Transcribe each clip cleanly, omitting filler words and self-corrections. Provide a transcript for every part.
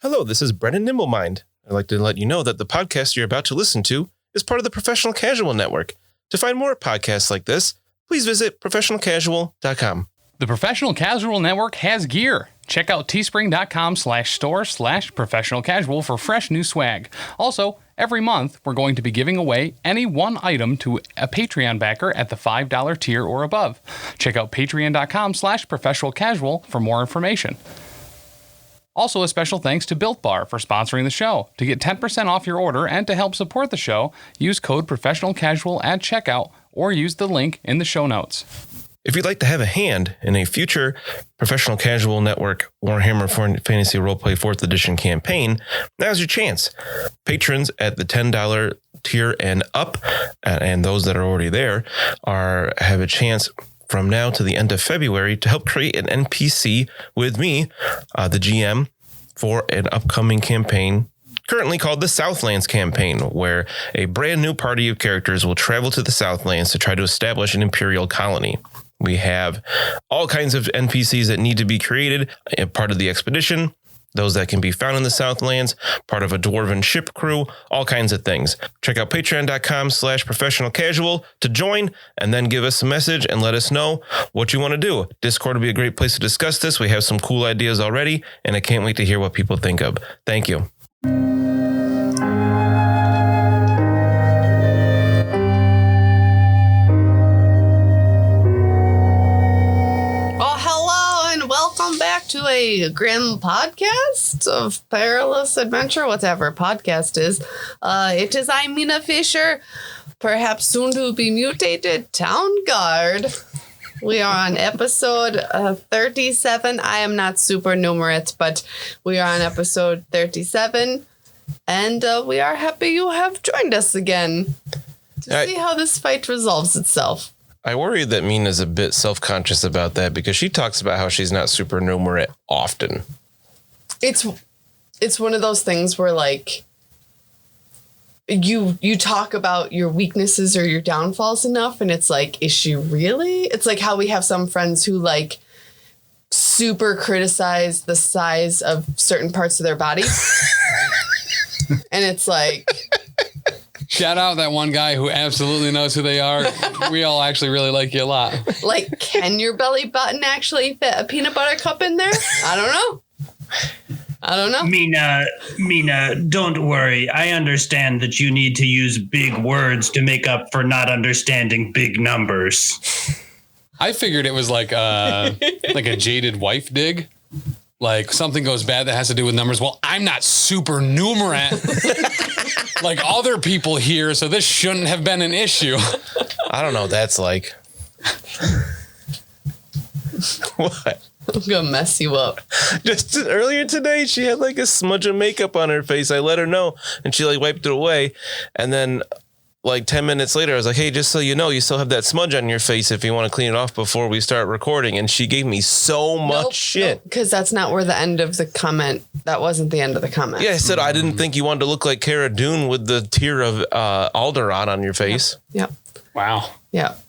Hello, this is Brennan Nimblemind. I'd like to let you know that the podcast you're about to listen to is part of the Professional Casual Network. To find more podcasts like this, please visit professionalcasual.com. The Professional Casual Network has gear. Check out teespring.com/store/professionalcasual for fresh new swag. Also, every month, we're going to be giving away any one item to a Patreon backer at the $5 tier or above. Check out patreon.com/professionalcasual for more information. Also, a special thanks to Built Bar for sponsoring the show. To get 10% off your order and to help support the show, use code ProfessionalCasual at checkout or use the link in the show notes. If you'd like to have a hand in a future Professional Casual Network Warhammer Fantasy Roleplay 4th Edition campaign, now's your chance. Patrons at the $10 tier and up, and those that are already there, have a chance from now to the end of February to help create an NPC with me, the GM, for an upcoming campaign currently called the Southlands campaign, where a brand new party of characters will travel to the Southlands to try to establish an imperial colony. We have all kinds of NPCs that need to be created, part of the expedition, those that can be found in the Southlands, part of a dwarven ship crew, all kinds of things. Check out patreon.com/professionalcasual to join and then give us a message and let us know what you want to do. Discord will be a great place to discuss this. We have some cool ideas already, and I can't wait to hear what people think of. Thank you. To a grim podcast of perilous adventure, whatever podcast is. It is I, Mina Fisher, perhaps soon to be mutated town guard. We are on episode 37. I am not supernumerate, but we are on episode 37, and we are happy you have joined us again to see how this fight resolves itself. I worry that Mina's a bit self-conscious about that because she talks about how she's not supernumerate often. It's one of those things where, like, you talk about your weaknesses or your downfalls enough, and it's like, is she really? It's like how we have some friends who, like, super criticize the size of certain parts of their body. And it's like... Shout out that one guy who absolutely knows who they are. We all actually really like you a lot. Like, can your belly button actually fit a peanut butter cup in there? I don't know. Mina, don't worry. I understand that you need to use big words to make up for not understanding big numbers. I figured it was like a jaded wife dig. Like something goes bad that has to do with numbers. Well, I'm not supernumerate like other people here, so this shouldn't have been an issue. I don't know what that's like. What? I'm gonna mess you up. Just earlier today, she had like a smudge of makeup on her face. I let her know, and she like wiped it away. And then like 10 minutes later, I was like, hey, just so you know, you still have that smudge on your face if you want to clean it off before we start recording. And she gave me so much shit. Because that's not where the end of the comment, that wasn't the end of the comment. Yeah, I said I didn't think you wanted to look like Cara Dune with the tear of Alderaan on your face. Yep. Wow. Yep.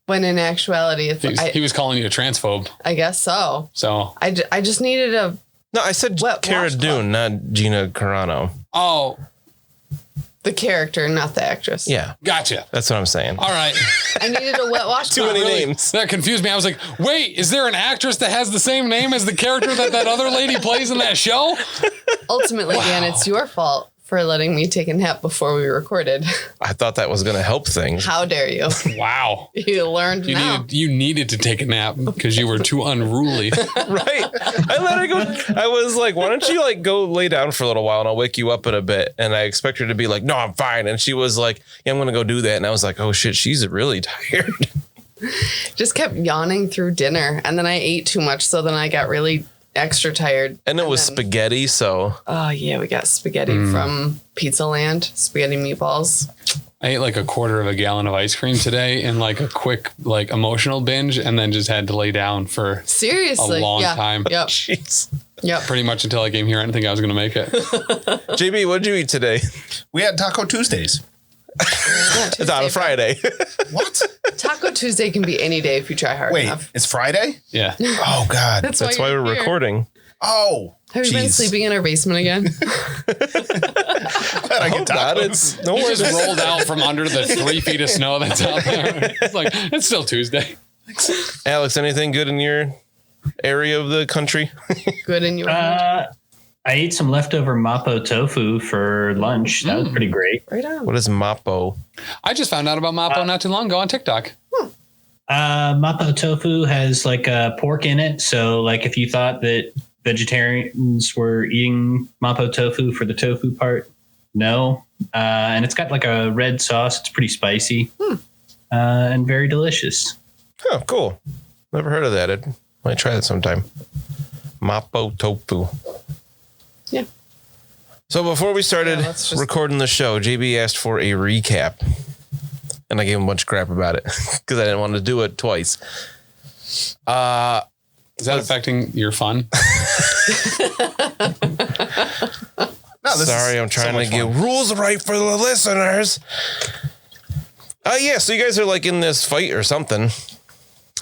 When in actuality, it's he was calling you a transphobe. I guess so. So I just needed a... No, I said Cara Dune, not Gina Carano. Oh. The character, not the actress. Yeah. Gotcha. That's what I'm saying. All right. I needed a wet washcloth. Too many names. That confused me. I was like, wait, is there an actress that has the same name as the character that other lady plays in that show? Ultimately, wow. Dan, it's your fault for letting me take a nap before we recorded. I thought that was going to help things. How dare you? Wow. You learned now. You needed to take a nap because you were too unruly. Right. I let her go. I was like, why don't you like go lay down for a little while and I'll wake you up in a bit. And I expect her to be like, no, I'm fine. And she was like, yeah, I'm going to go do that. And I was like, oh shit, she's really tired. Just kept yawning through dinner. And then I ate too much. So then I got really extra tired. And it was spaghetti, so. Oh, yeah, we got spaghetti from Pizza Land, spaghetti meatballs. I ate like a quarter of a gallon of ice cream today in like a quick, like emotional binge, and then just had to lay down for a long time. Yep. Jeez. Yep. Pretty much until I came here. I didn't think I was going to make it. JB, what did you eat today? We had Taco Tuesdays. It's on a Friday. What? Taco Tuesday can be any day if you try hard enough. Wait, it's Friday? Yeah. Oh, God. That's why we're recording. Oh, Have you been Jeez. sleeping in our basement again? I hope not. It's no He worries. just rolled out from under the 3 feet of snow that's out there. It's like, it's still Tuesday. Alex, anything good in your area of the country? Good in your I ate some leftover Mapo tofu for lunch. That was pretty great. right on. What is Mapo? I just found out about Mappo not too long ago on TikTok. Mapo tofu has like pork in it. So like if you thought that vegetarians were eating Mapo tofu for the tofu part, no. And it's got like a red sauce. It's pretty spicy and very delicious. Oh, cool. Never heard of that. I might try that sometime. Mapo tofu. Yeah. So before we started let's just- recording the show, JB asked for a recap. And I gave him a bunch of crap about it because I didn't want to do it twice. Is that affecting your fun? No, this Sorry, is I'm trying so to much get fun. rules right for the listeners. Yeah, so you guys are like in this fight or something.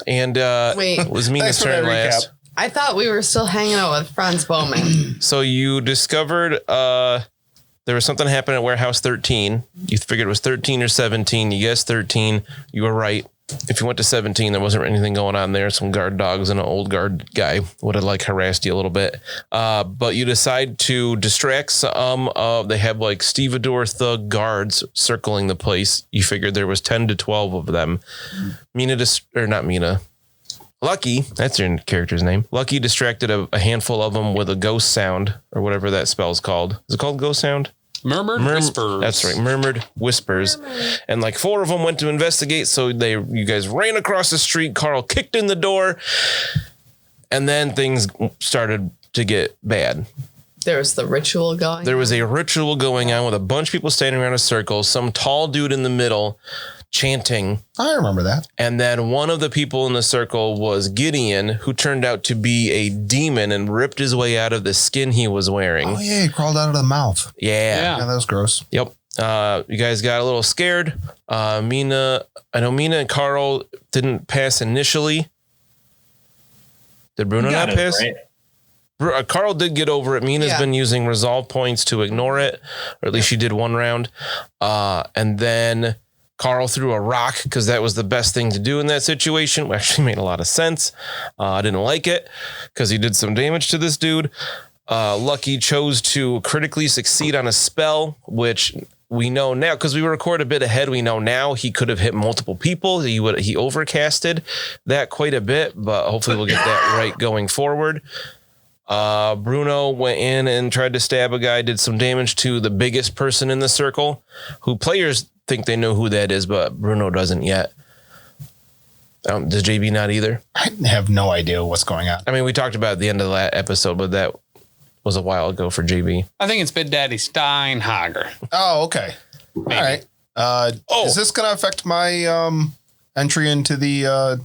And Wait. it was Mina's Thanks for turn that last. recap. I thought we were still hanging out with Franz Bowman. So you discovered there was something happening at Warehouse 13. You figured it was 13 or 17. You guessed 13. You were right. If you went to 17, there wasn't anything going on there. Some guard dogs and an old guard guy would have like harassed you a little bit. But you decide to distract some they have like stevedore thug guards circling the place. You figured there was 10 to 12 of them. Not Mina. Lucky, that's your character's name. Lucky distracted a handful of them with a ghost sound or whatever that spell's called. Is it called ghost sound? Murmured whispers. That's right. Murmured whispers. And like 4 of them went to investigate. So you guys ran across the street. Carl kicked in the door. And then things started to get bad. There was the ritual going. There was a ritual going on with a bunch of people standing around a circle. Some tall dude in the middle chanting. I remember that. And then one of the people in the circle was Gideon, who turned out to be a demon and ripped his way out of the skin he was wearing. Oh, yeah. He crawled out of the mouth. Yeah. Yeah, that was gross. Yep. You guys got a little scared. I know Mina and Carl didn't pass initially. Did Bruno not Got it, pass? right? Carl did get over it. Mina's Yeah. been using resolve points to ignore it, or at least she did one round. And then Carl threw a rock because that was the best thing to do in that situation. It actually made a lot of sense. I didn't like it because he did some damage to this dude. Lucky chose to critically succeed on a spell, which we know now because we record a bit ahead. We know now he could have hit multiple people. He overcasted that quite a bit, but hopefully we'll get that right going forward. Bruno went in and tried to stab a guy, did some damage to the biggest person in the circle, who players think they know who that is, but Bruno doesn't yet. Does JB not either? I have no idea what's going on. I mean, we talked about it at the end of that episode, but that was a while ago for JB. I think it's Big Daddy Steinhager. Oh, okay. All right. Is this going to affect my entry into the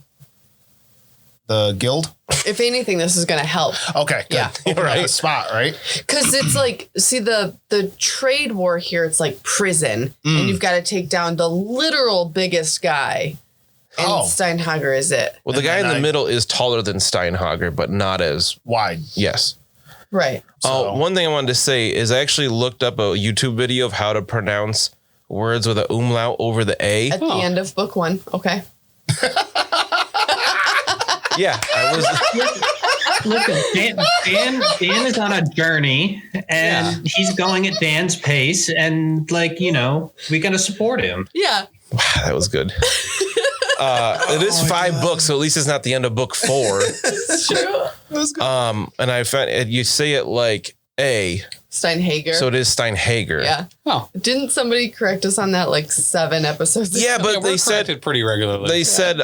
guild? If anything, this is going to help. Okay, good. Yeah. Open up a spot, right? Because it's like, see, the trade war here, it's like prison. And you've got to take down the literal biggest guy. And Steinhager is it. Well, the guy in the middle is taller than Steinhager, but not as Wide. yes. Right. Oh, one thing I wanted to say is I actually looked up a YouTube video of how to pronounce words with an umlaut over the A. At the end of book 1. Okay. Yeah, I was. Listen, Dan is on a journey and he's going at Dan's pace, and we got to support him. Yeah. That was good. It is 5 books, so at least it's not the end of book 4. It's true. And I found you say it like A, Steinhager. so it is Steinhager. Yeah. Oh, Didn't somebody correct us on that like 7 episodes ago? Yeah, but yeah, they we're said corrected pretty regularly. they said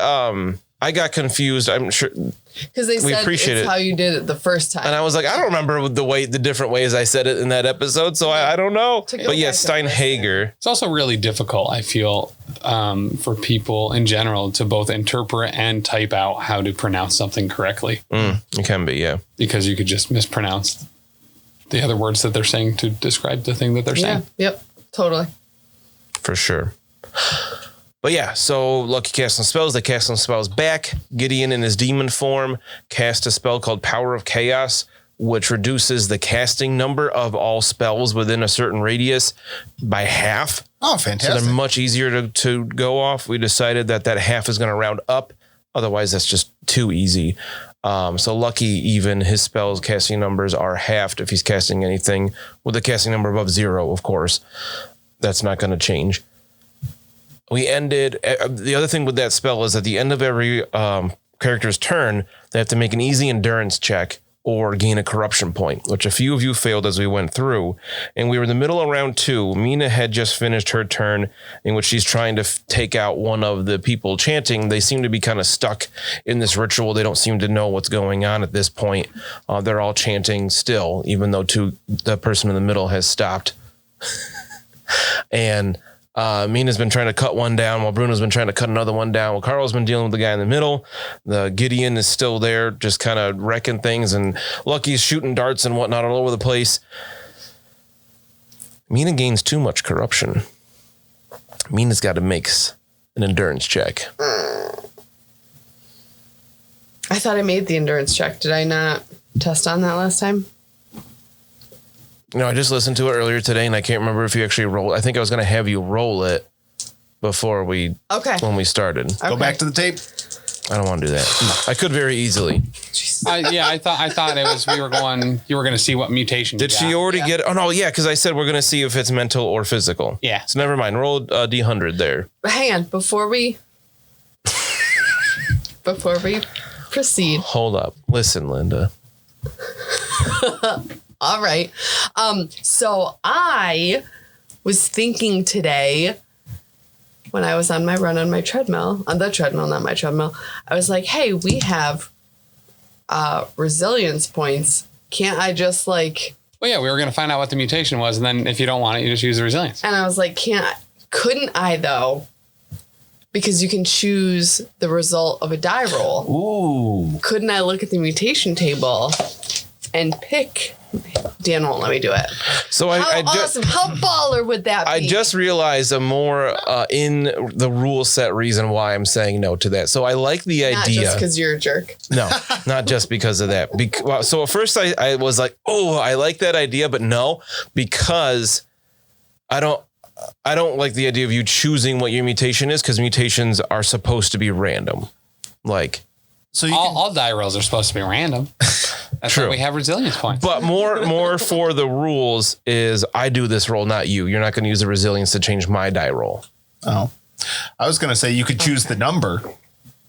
I got confused. I'm sure, Because they we said appreciate it's it. how you did it the first time. and I was like, I don't remember the different ways I said it in that episode, so I don't know. To go But yeah, back and Steinhager. It's also really difficult, I feel, for people in general to both interpret and type out how to pronounce something correctly, It can be, yeah. because you could just mispronounce the other words that they're saying to describe the thing that they're Yeah. saying. Yep. Totally. For sure. But yeah, so Lucky cast some spells. They cast some spells back. Gideon in his demon form cast a spell called Power of Chaos, which reduces the casting number of all spells within a certain radius by half. Oh, So fantastic. they're much easier to go off. We decided that half is going to round up. Otherwise, that's just too easy. So lucky even his spells casting numbers are halved if he's casting anything with a casting number above 0, of course. That's not going to change. We ended. The other thing with that spell is at the end of every character's turn, they have to make an easy endurance check or gain a corruption point, which a few of you failed as we went through. And we were in the middle of round 2. Mina had just finished her turn in which she's trying to take out one of the people chanting. They seem to be kind of stuck in this ritual. They don't seem to know what's going on at this point. They're all chanting still, even though the person in the middle has stopped. And Mina's been trying to cut one down while Bruno's been trying to cut another one down. Well, Carl's been dealing with the guy in the middle. The Gideon is still there, just kind of wrecking things, and Lucky's shooting darts and whatnot all over the place. Mina gains too much corruption. Mina's got to make an endurance check. I thought I made the endurance check. Did I not test on that last time? No, I just listened to it earlier today, and I can't remember if you actually rolled. I think I was going to have you roll it before when we started. Go back to the tape. I don't want to do that. I could very easily. I thought it was you were going to see what mutation. Did she already get? Oh no, yeah, because I said we're going to see if it's mental or physical. Yeah. So never mind. Roll a D100 there. Hang on, before we proceed. Hold up. Listen, Linda. All right. So I was thinking today when I was on my run on the treadmill, not my treadmill, I was like, hey, we have resilience points. Can't I just Well, yeah, we were going to find out what the mutation was, and then if you don't want it, you just use the resilience. And I was like, couldn't I though? Because you can choose the result of a die roll. Ooh. Couldn't I look at the mutation table and pick? Dan won't let me do it. So How I awesome! How baller would that be? I just realized a more in the rule set reason why I'm saying no to that. So I like the idea. Not just because you're a jerk. No, not just because of that. So at first I was like, oh, I like that idea, but no, because I don't like the idea of you choosing what your mutation is, because mutations are supposed to be random. So All die rolls are supposed to be random. That's True. why we have resilience points. But more for the rules is I do this roll, not you. You're not going to use the resilience to change my die roll. Oh, I was going to say you could choose the number,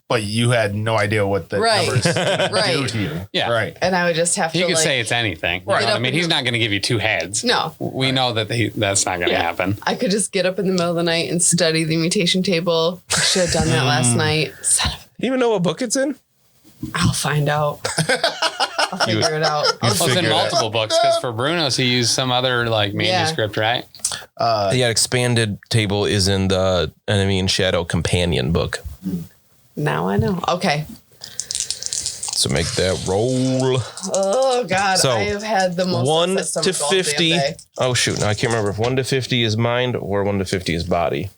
but you had no idea what the numbers do to you. Yeah. Right. And I would just have He to could say it's anything. Right. I mean, he's not going to give you 2 heads. No. We know that that's not going to happen. I could just get up in the middle of the night and study the mutation table. I should have done that last night. You even know what book it's in? I'll find out. I'll figure it out. Well, it's in multiple books, because for Bruno's, he used some other manuscript, right? The expanded table is in the Enemy and Shadow Companion book. Now I know. Okay. So make that roll. Oh God, So, I have had the most 1 upset to stomach all damn 50. day. Oh shoot! Now I can't remember if 1 to 50 is mind or 1 to 50 is body.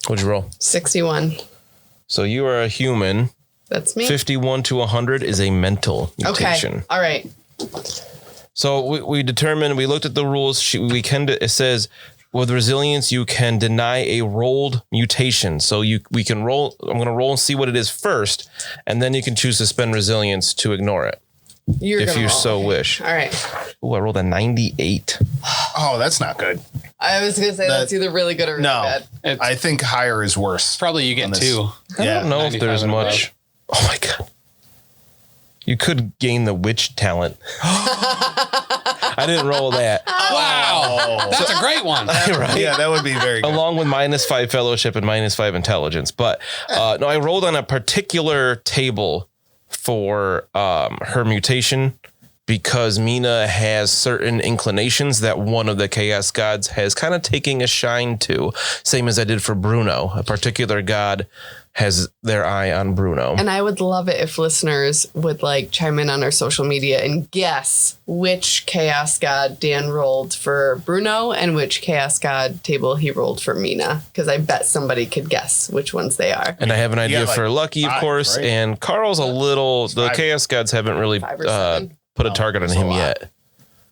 What'd you roll? 61. So you are a human. That's me. 51 to 100 is a mental mutation. Okay. All right. So we determined, we looked at the rules. It says with resilience, you can deny a rolled mutation. So we can roll. I'm going to roll and see what it is first, and then you can choose to spend resilience to ignore it if you so wish. All right. Oh, I rolled a 98. Oh, that's not good. I was going to say that's either really good or really bad. I think higher is worse. Probably you get 2. I don't know if 95 there's and above. much. Oh my God. You could gain the witch talent. I didn't roll that. Wow. That's a great one. Right? Yeah, that would be very good. Along with -5 fellowship and -5 intelligence. But no, I rolled on a particular table for her mutation, because Mina has certain inclinations that one of the chaos gods has kind of taking a shine to, same as I did for Bruno. A particular god has their eye on Bruno. And I would love it if listeners would like chime in on our social media and guess which chaos god Dan rolled for Bruno and which chaos god table he rolled for Mina, because I bet somebody could guess which ones they are. And I have an idea for Lucky, of course, right? and Carl's a little, the chaos gods haven't really put a target on him yet.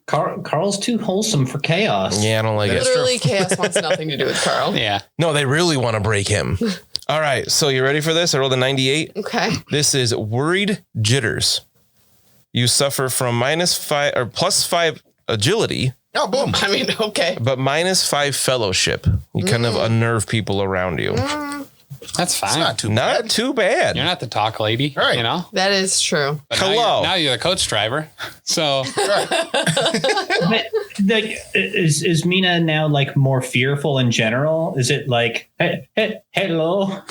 Carl's too wholesome for chaos. Yeah, I don't like it. Literally, chaos wants nothing to do with Carl. Yeah. No, they really want to break him. All right, so you ready for this? I rolled a 98. Okay. This is worried jitters. You suffer from -5 or +5 agility. Oh, boom. I mean, okay. But -5 fellowship. You kind of unnerve people around you. That's fine. It's not too Not bad. too bad. You're not the talk lady, Right. you know? That is true. But Hello. Now you're the coach driver. So But like, is Mina now like more fearful in general? Is it like, hello?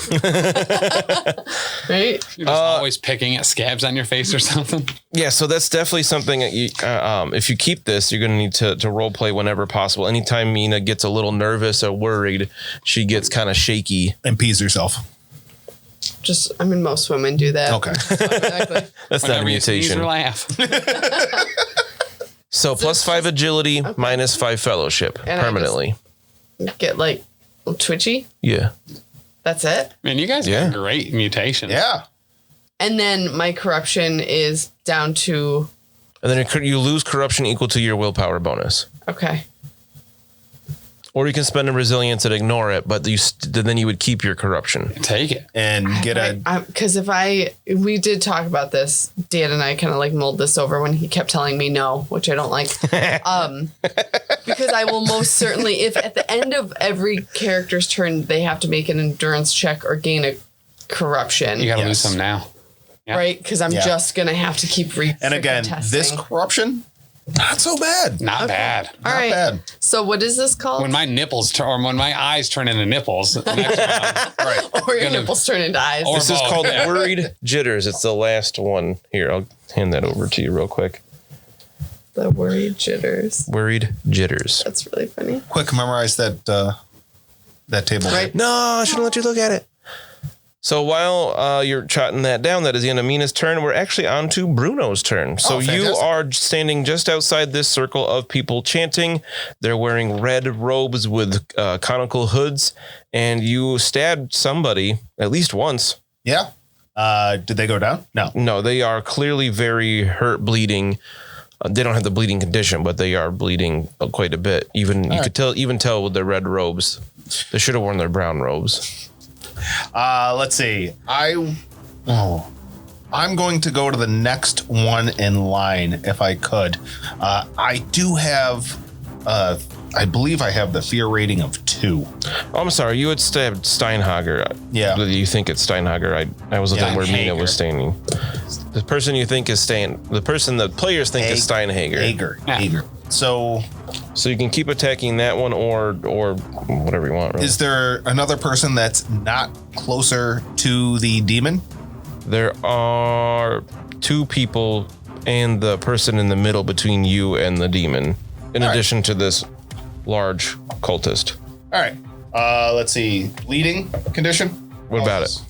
Right? you're just always picking at scabs on your face or something. Yeah, so that's definitely something that you, if you keep this, you're going to need to role play whenever possible. Anytime Mina gets a little nervous or worried, she gets kind of shaky. And pees herself. Just, I mean, most women do that. Okay. Exactly. That's not a Whenever you sneeze mutation. or laugh. So +5 agility, -5 fellowship And I permanently. Get like twitchy. Yeah. That's it. Man, you guys Yeah. got great mutations. Yeah. And then my corruption is down to, And then you lose corruption equal to your willpower bonus. okay. Or you can spend a resilience and ignore it, but then you would keep your corruption. Take it. And get a. Because we did talk about this, Dan and I kind of like mulled this over when he kept telling me no, which I don't like. Because I will most certainly, if at the end of every character's turn, they have to make an endurance check or gain a corruption. You got to lose Yes. some now. Yeah. Right? Because I'm Yeah. just going to have to keep And again, this testing. corruption, not so bad. Not bad. All right. bad. So what is this called? When my nipples turn, or when my eyes turn into nipples, next round, Right. or your gonna- nipples turn into eyes. Or- This is both, called yeah. worried jitters. It's the last one. Here, I'll hand that over to you real quick. The worried jitters. Worried jitters. That's really funny. Quick, memorize that table. Right. No, I shouldn't let you look at it. So while you're jotting that down, that is the end of Mina's turn. We're actually on to Bruno's turn. So you fantastic. are standing just outside this circle of people chanting. They're wearing red robes with conical hoods, and you stabbed somebody at least once. Yeah. Did they go down? No. No, they are clearly very hurt, bleeding. They don't have the bleeding condition, but they are bleeding quite a bit. Even you could tell with their red robes. They should have worn their brown robes. Let's see. I'm going to go to the next one in line if I could. I do have, I believe I have the fear rating of 2. Oh, I'm sorry. You had stabbed Steinhager. Yeah. You think it's Steinhager. I was looking where Mina was standing. The person you think is the person the players think is Steinhager. Hager. So you can keep attacking that one or whatever you want. Really. is there another person that's not closer to the demon? There are 2 people and the person in the middle between you and the demon, in addition to this large cultist. All right. Let's see. Bleeding condition? What about it?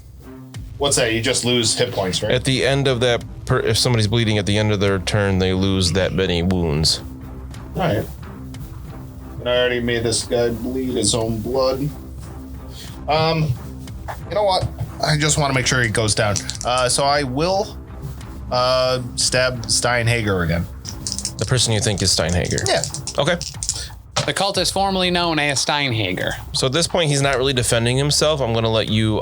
What's that? You just lose hit points, right? At the end of that, if somebody's bleeding at the end of their turn, they lose that many wounds. All right. And I already made this guy bleed his own blood. You know what? I just want to make sure he goes down. So I will stab Steinhager again. The person you think is Steinhager. Yeah. Okay. the cultist formerly known as Steinhager. So at this point, he's not really defending himself. I'm going to let you...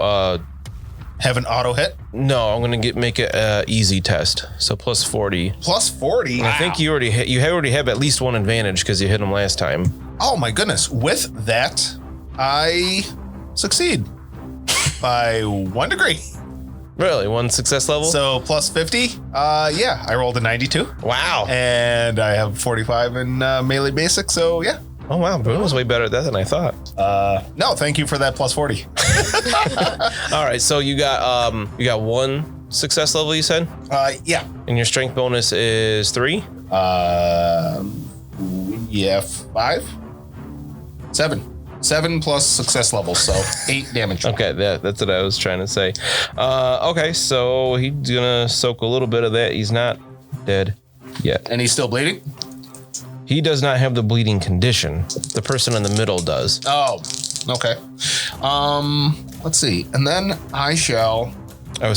Have an auto hit? No, I'm going to make it an easy test. So plus 40. Plus 40? I think you already have at least one advantage because you hit him last time. Oh my goodness. With that, I succeed by 1 degree. Really? 1 success level? So plus 50. Yeah, I rolled a 92. Wow. And I have 45 in melee basic. So yeah. Oh, wow. Bruno's way better at that than I thought. No, thank you for that plus 40. All right. So you got 1 success level, you said? Yeah. And your strength bonus is 3? Yeah, 5? 7. 7 plus success level, so 8 damage. Okay, that's what I was trying to say. Okay, so he's gonna soak a little bit of that. He's not dead yet. And he's still bleeding? He does not have the bleeding condition. The person in the middle does. Oh, okay. Let's see. And then I was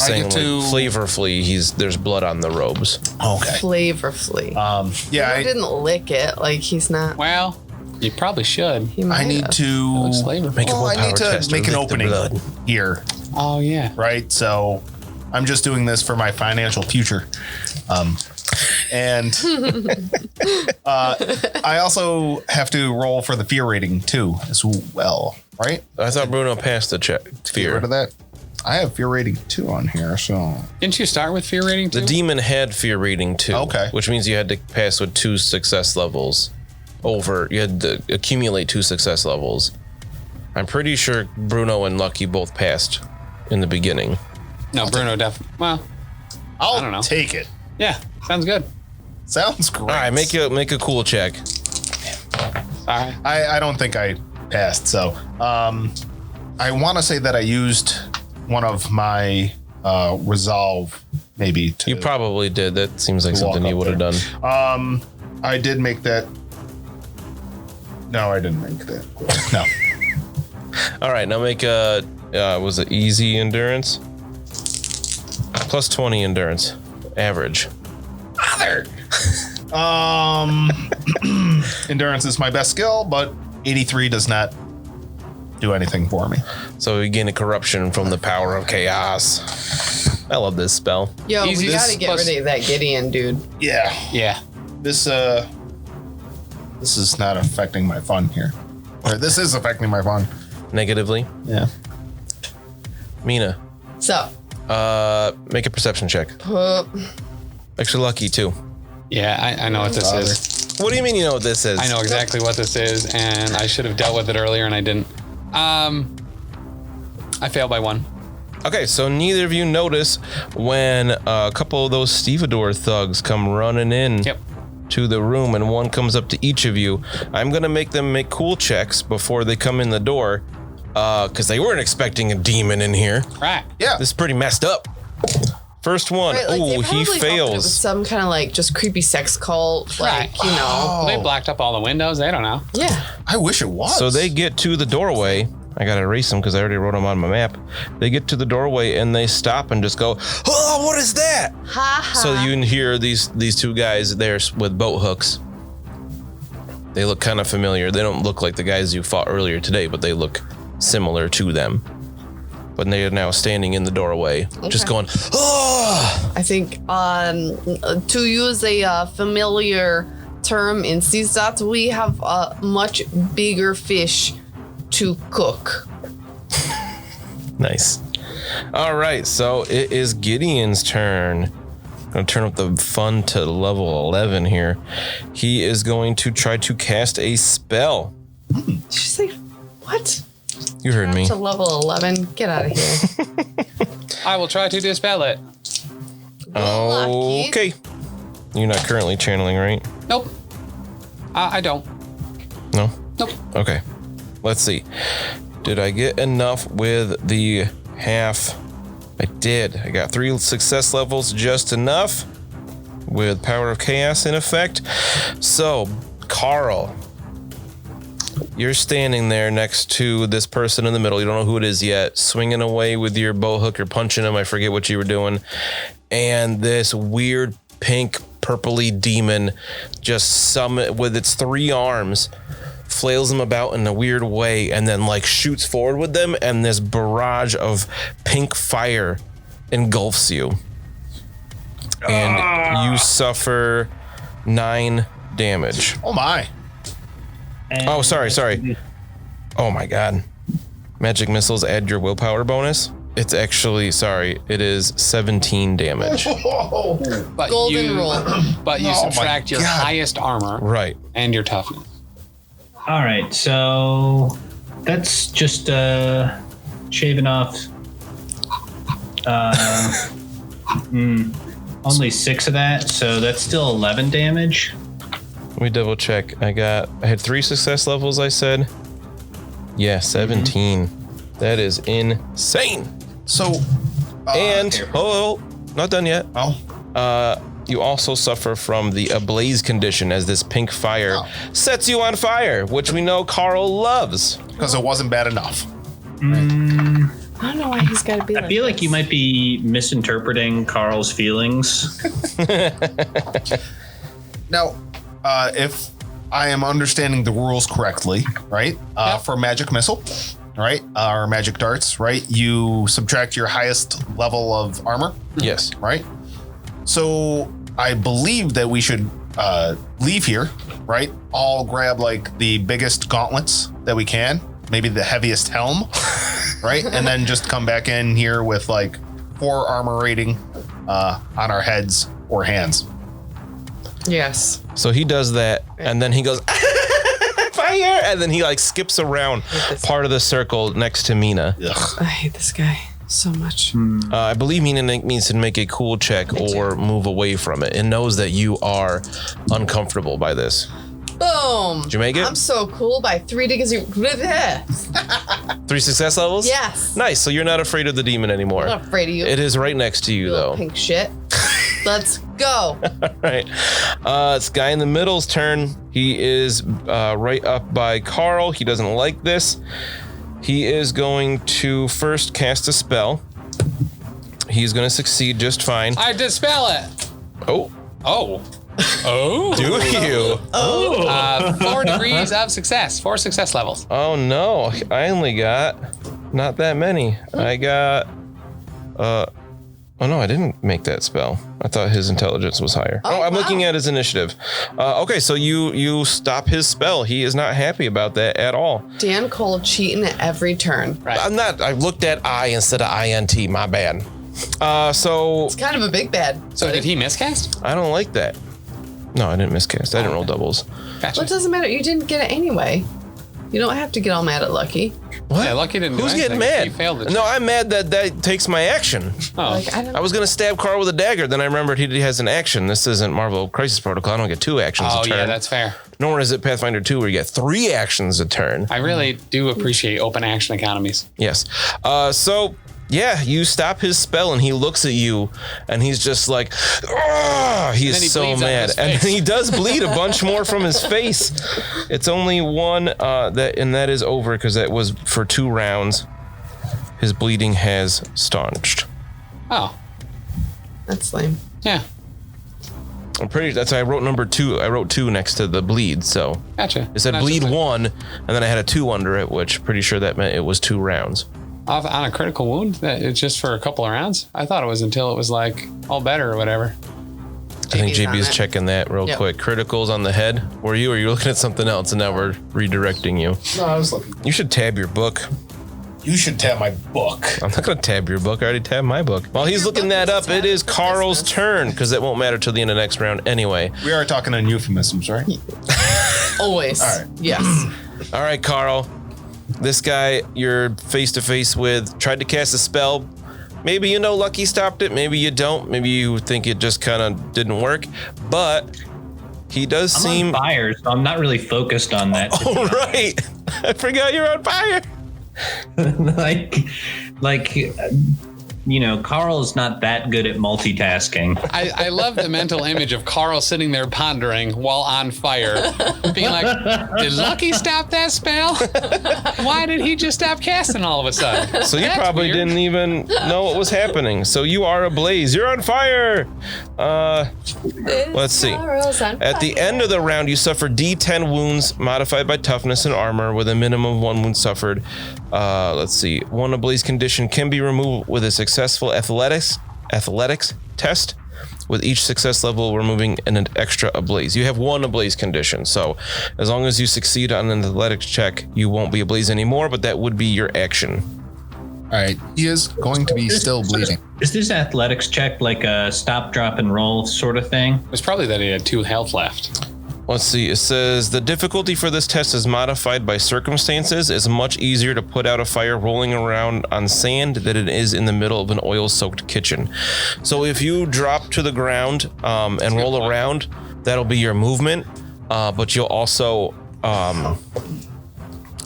saying like to flavorfully, there's blood on the robes. Okay. Flavorfully. Yeah, He didn't lick it. Like, he's not. Well, you probably should. He might I need have. to Looks flavorful. Make a I willpower need to test make to an lick the opening blood. here, Oh, yeah. right? So I'm just doing this for my financial future. And I also have to roll for the fear rating too, as well, right? I thought Bruno passed the check. Get Fear. rid of that. I have fear rating 2 on here, so Didn't you start with fear rating 2? The demon had fear rating 2. Okay. Which means you had to pass with 2 success levels. You had to accumulate 2 success levels. I'm pretty sure Bruno and Lucky both passed in the beginning. No, Bruno definitely. Well, I'll I don't know. take it. yeah, sounds good. Sounds great. All right, make a cool check. Sorry. I don't think I passed, so I want to say that I used one of my resolve, maybe. To You probably did. That seems like walk something you up would have there. done. I did make that. No, I didn't make that. No. All right, now make a was it easy endurance? Plus 20 endurance, average. Endurance is my best skill, but 83 does not do anything for me. So you gain a corruption from the power of chaos. I love this spell. Yo, Easy we gotta get plus- rid of that Gideon dude. Yeah. Yeah. This is not affecting my fun here. Or this is affecting my fun. Negatively. Yeah. Mina, So, make a perception check. Actually, Lucky too. Yeah, I know what this is. What do you mean you know what this is? I know exactly what this is, and I should have dealt with it earlier, and I didn't. I failed by 1. Okay, so neither of you notice when a couple of those stevedore thugs come running in Yep. to the room, and one comes up to each of you. I'm gonna make them make cool checks before they come in the door, because they weren't expecting a demon in here. Right. Yeah. This is pretty messed up. First one. right, like, they Ooh, he probably thought that it was fails. some kind of like just creepy sex cult, like, Right. you know. Well, they blacked up all the windows. They don't know. Yeah. I wish it was. So they get to the doorway. I gotta erase them because I already wrote them on my map. They get to the doorway and they stop and just go, "Oh, what is that?" Ha ha. So you can hear these 2 guys there with boat hooks. They look kind of familiar. They don't look like the guys you fought earlier today, but they look similar to them. But they are now standing in the doorway, just going, "Oh!" I think to use a familiar term in CSAT, we have a much bigger fish to cook. Nice. All right, so it is Gideon's turn. I'm gonna turn up the fun to level 11 here. He is going to try to cast a spell. She's like, what? You heard me. To level 11? Get out of here. I will try to dispel it. Lucky. Okay. You're not currently channeling, right? Nope. I don't. No? Nope. Okay. Let's see. Did I get enough with the half? I did. I got 3 success levels, just enough with Power of Chaos in effect. So, Carl, you're standing there next to this person in the middle. You don't know who it is yet. Swinging away with your bow hook. You're punching him. I forget what you were doing. And this weird pink purpley demon just with its 3 arms flails them about in a weird way and then like shoots forward with them, and this barrage of pink fire engulfs you. And you suffer 9 damage. Oh my. And Oh, sorry. Oh my god. Magic missiles add your willpower bonus. It's actually, it is 17 damage. But Golden you, rule. But you Oh my subtract your God. highest armor Right. and your toughness. All right, so that's just shaving off Only 6 of that, so that's still 11 damage. Let me double check. I had 3 success levels, I said. Yeah, 17. That is insane. So, not done yet. Oh. You also suffer from the ablaze condition as this pink fire sets you on fire, which we know Carl loves. Because it wasn't bad enough. I don't know why he's got to be I feel like you might be misinterpreting Carl's feelings. Now, if I am understanding the rules correctly, right? For magic missile, right? Or magic darts, right? You subtract your highest level of armor. Yes. Right? So I believe that we should leave here, right? All grab like the biggest gauntlets that we can, maybe the heaviest helm, right? And then just come back in here with like 4 armor rating on our heads or hands. Yes. So he does that, and then he goes, fire! And then he like skips around part of the circle next to Mina. Ugh. I hate this guy so much. I believe Mina needs to make a cool check or move away from it. It knows that you are uncomfortable by this. Boom. Did you make it? I'm so cool by 3 degrees. 3 success levels? Yes. Nice. So you're not afraid of the demon anymore. I'm not afraid of you. It is right next to you, little though. pink shit. Let's go. All right. It's guy in the middle's turn. He is right up by Carl. He doesn't like this. He is going to first cast a spell. He's going to succeed just fine. I dispel it. Oh. Do you? 4 degrees of success. 4 success levels. Oh, no. I only got not that many. I got... Oh, no, I didn't make that spell. I thought his intelligence was higher. I'm looking at his initiative. Okay, so you stop his spell. He is not happy about that at all. Dan Cole cheating at every turn. Right. I'm not. I looked at I instead of INT. My bad. So It's kind of a big bad. So did he miscast? I don't like that. No, I didn't miscast. I didn't roll doubles. Gotcha. Well, it doesn't matter. You didn't get it anyway. You don't have to get all mad at Lucky. What? Yeah, Lucky didn't do Who's anything. getting He mad? failed the No, I'm mad that takes my action. Oh. Like, I don't I was going to stab Carl with a dagger. Then I remembered he has an action. This isn't Marvel Crisis Protocol. I don't get 2 actions a turn. Yeah, that's fair. Nor is it Pathfinder 2 where you get 3 actions a turn. I really do appreciate open action economies. Yes. So, yeah, you stop his spell and he looks at you and he's just like, "Ugh!" He And then he is so bleeds out of mad. his And face. then he does bleed a bunch more from his face. It's only 1, that is over because that was for 2 rounds. His bleeding has staunched. Oh, That's lame. yeah. I'm pretty. That's why I wrote number 2. I wrote 2 next to the bleed. So Gotcha. it said Not bleed just 1, and then I had a 2 under it, which pretty sure that meant it was 2 rounds. on a critical wound? That it's just for a couple of rounds? I thought it was until it was like all better or whatever. I think JB's JB is on it. checking that real Yep. quick. Criticals on the head. Were you? Or you looking at something else and now we're redirecting you? No, I was looking. You should tab your book. You should tab my book. I'm not going to tab your book. I already tabbed my book. While he's looking that up, it is Carl's turn because it won't matter till the end of next round anyway. We are talking in euphemisms, right? Always. All right. Yes. All right, Carl. This guy you're face to face with tried to cast a spell. Maybe you know Lucky stopped it. Maybe you don't. Maybe you think it just kind of didn't work. But he does I'm seem... on fire, so I'm not really focused on that. Oh, right. I forgot you're on fire. like, you know, Carl's not that good at multitasking. I love the mental image of Carl sitting there pondering while on fire, being like, did Lucky stop that spell? Why did he just stop casting all of a sudden? So you That's probably weird. didn't even know what was happening. So you are ablaze. You're on fire. Let's see. At the end of the round, you suffer D10 wounds modified by toughness and armor with a minimum of 1 wound suffered. Let's see. 1 ablaze condition can be removed with a successful athletics test. With each success level, removing an extra ablaze. You have 1 ablaze condition. So as long as you succeed on an athletics check, you won't be ablaze anymore, but that would be your action. All right. He is going to be still bleeding. Is this athletics check like a stop, drop, and roll sort of thing? It was probably that he had 2 health left. Let's see. It says the difficulty for this test is modified by circumstances. It's much easier to put out a fire rolling around on sand than it is in the middle of an oil-soaked kitchen. So if you drop to the ground and roll around, that'll be your movement. But you'll also, I'll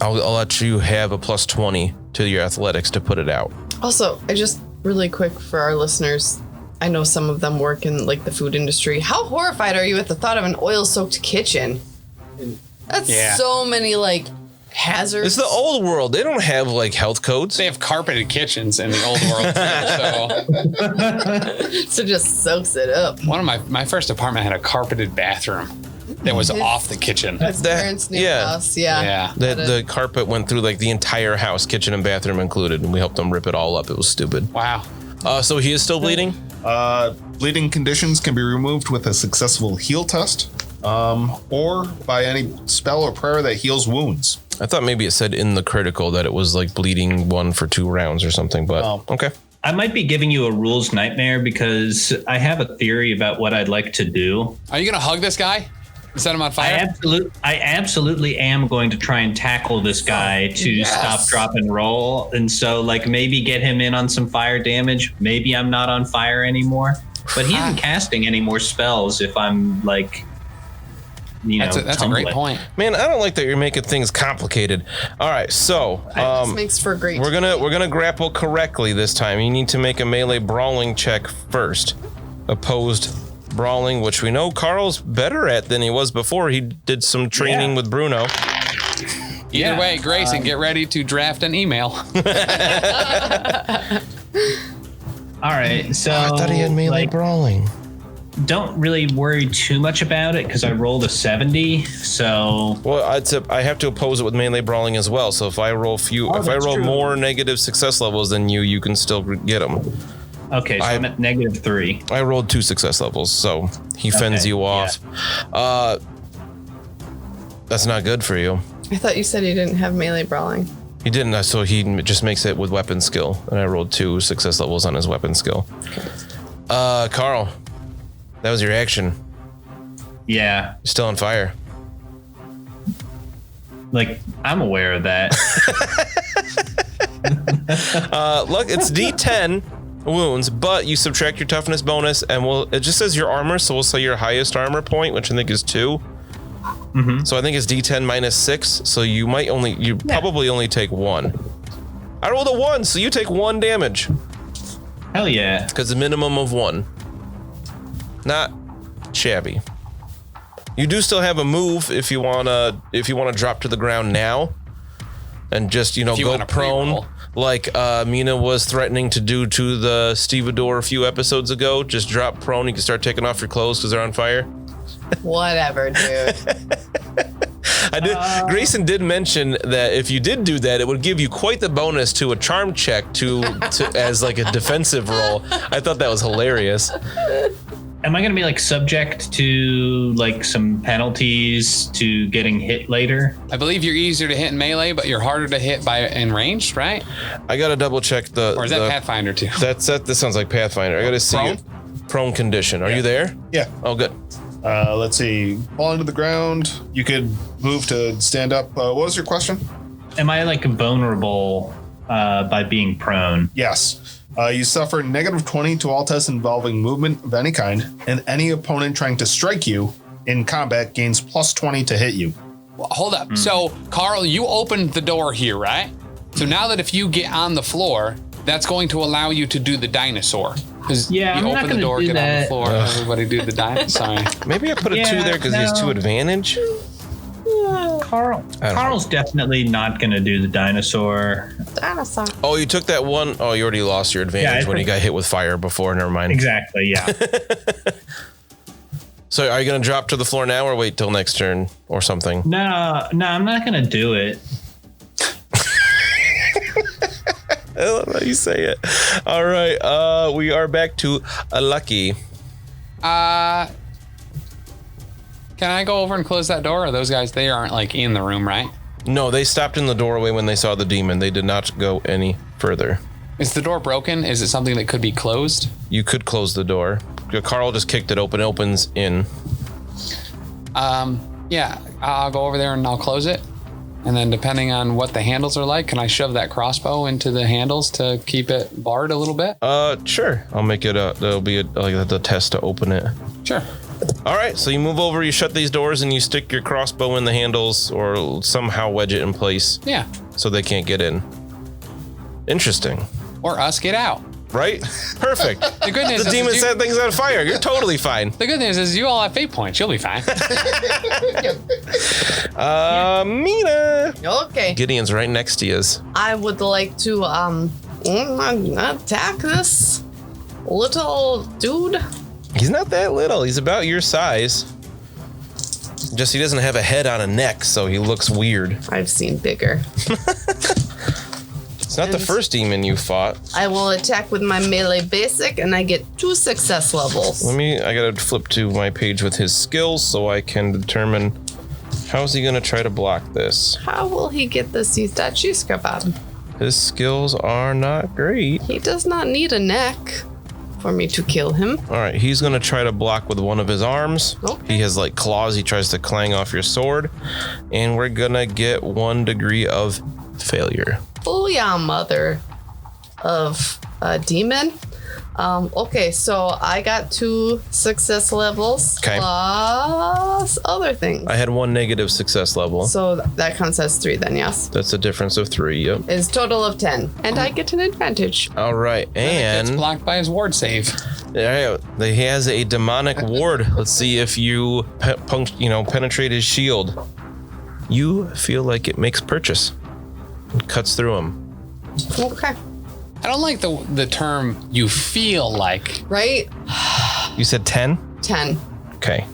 let you have a plus 20 to your athletics to put it out. Also, I just really quick for our listeners, I know some of them work in like the food industry. How horrified are you at the thought of an oil-soaked kitchen? That's so many like hazards. It's the old world. They don't have like health codes. They have carpeted kitchens in the old world too, So just soaks it up. one of my first apartment had a carpeted bathroom that was off the kitchen. His parents' new house, Yeah. The carpet went through like the entire house, kitchen and bathroom included, and we helped them rip it all up. It was stupid. Wow. So he is still bleeding? Bleeding conditions can be removed with a successful heal test, or by any spell or prayer that heals wounds. I thought maybe it said in the critical that it was like bleeding 1 for 2 rounds or something, but okay. I might be giving you a rules nightmare because I have a theory about what I'd like to do. Are you gonna hug this guy? Set him on fire? I absolutely am going to try and tackle this guy to stop, drop, and roll. And so, like, maybe get him in on some fire damage. Maybe I'm not on fire anymore. But he isn't casting any more spells if I'm, like, you know, that's a great point. Man, I don't like that you're making things complicated. All right, so This makes for great. we're gonna grapple correctly this time. You need to make a melee brawling check first. Opposed brawling, which we know Carl's better at than he was before. He did some training with Bruno. Either way, Grayson, get ready to draft an email. All right, so I thought he had melee brawling. Don't really worry too much about it because I rolled a 70. So Well, I have to oppose it with melee brawling as well. So if I roll more negative success levels than you can still get them. okay, so I'm at -3. I rolled 2 success levels, so he fends you off. That's not good for you. I thought you said you didn't have melee brawling. He didn't, so he just makes it with weapon skill, and I rolled 2 success levels on his weapon skill. Carl, that was your action. Yeah, You're still on fire. like I'm aware of that. Look, it's D10 wounds, but you subtract your toughness bonus, and it just says your armor, so we'll say your highest armor point, which I think is 2. Mm-hmm. So I think it's D10 minus 6, so you probably only take 1. I rolled a 1, so you take 1 damage. Hell yeah. Because a minimum of 1. Not shabby. You do still have a move if you wanna drop to the ground now, and just go prone, like Mina was threatening to do to the stevedore a few episodes ago. Just drop prone. You can start taking off your clothes because they're on fire. Whatever, dude. Grayson did mention that if you did do that, it would give you quite the bonus to a charm check to as like a defensive roll. I thought that was hilarious. Am I going to be like subject to like some penalties to getting hit later? I believe you're easier to hit in melee, but you're harder to hit in ranged, right? I got to double check Or is that Pathfinder too? This sounds like Pathfinder. I got to see prone condition. Are you there? Yeah. Oh, good. Let's see. Falling to the ground. You could move to stand up. What was your question? Am I like vulnerable by being prone? Yes. You suffer -20 to all tests involving movement of any kind, and any opponent trying to strike you in combat gains +20 to hit you. Well, hold up. So, Carl, you opened the door here, right? So now that if you get on the floor, that's going to allow you to do the dinosaur. Because you open the door, get on the floor, everybody do the dinosaur. Sorry. Maybe I put a 2 there because he has 2 advantage. Carl's definitely not going to do the dinosaur. Dinosaur. Oh, you took that one. Oh, you already lost your advantage when you got hit with fire before. Never mind. Exactly, yeah. So are you going to drop to the floor now or wait till next turn or something? No, I'm not going to do it. I love how you say it. All right. We are back to Lucky. Can I go over and close that door? Or those guys, they aren't like in the room, right? No, they stopped in the doorway when they saw the demon. They did not go any further. Is the door broken? Is it something that could be closed? You could close the door. Carl just kicked it open. It opens in. Yeah, I'll go over there and I'll close it. And then depending on what the handles are like, can I shove that crossbow into the handles to keep it barred a little bit? Sure. I'll make it there'll be the test to open it. Sure. All right, so you move over, you shut these doors, and you stick your crossbow in the handles or somehow wedge it in place. Yeah. So they can't get in. Interesting. Or us get out. Right? Perfect. The good news The demon set things on fire. You're totally fine. The good news is you all have fate points. You'll be fine. Mina. Okay. Gideon's right next to you. I would like to attack this little dude. He's not that little. He's about your size. Just he doesn't have a head on a neck, so he looks weird. I've seen bigger. It's not the first demon you fought. I will attack with my melee basic, and I get 2 success levels. I gotta flip to my page with his skills so I can determine how's he gonna try to block this. How will he get the Sitachi Skrabab? His skills are not great. He does not need a neck for me to kill him. All right, he's gonna try to block with one of his arms. Okay. He has like claws. He tries to clang off your sword, and we're gonna get 1 degree of failure. Booyah, mother of a demon. Okay, so I got 2 success levels 'Kay. plus other things. I had 1 negative success level. So that counts as 3 then, yes? That's a difference of 3. Yep. Is total of 10. And I get an advantage. All right, It's and blocked by his ward save. he has a demonic ward. Let's see if you penetrate his shield. You feel like it makes purchase. It cuts through him. Okay. I don't like the term "you feel like." Right? You said 10? 10. Okay.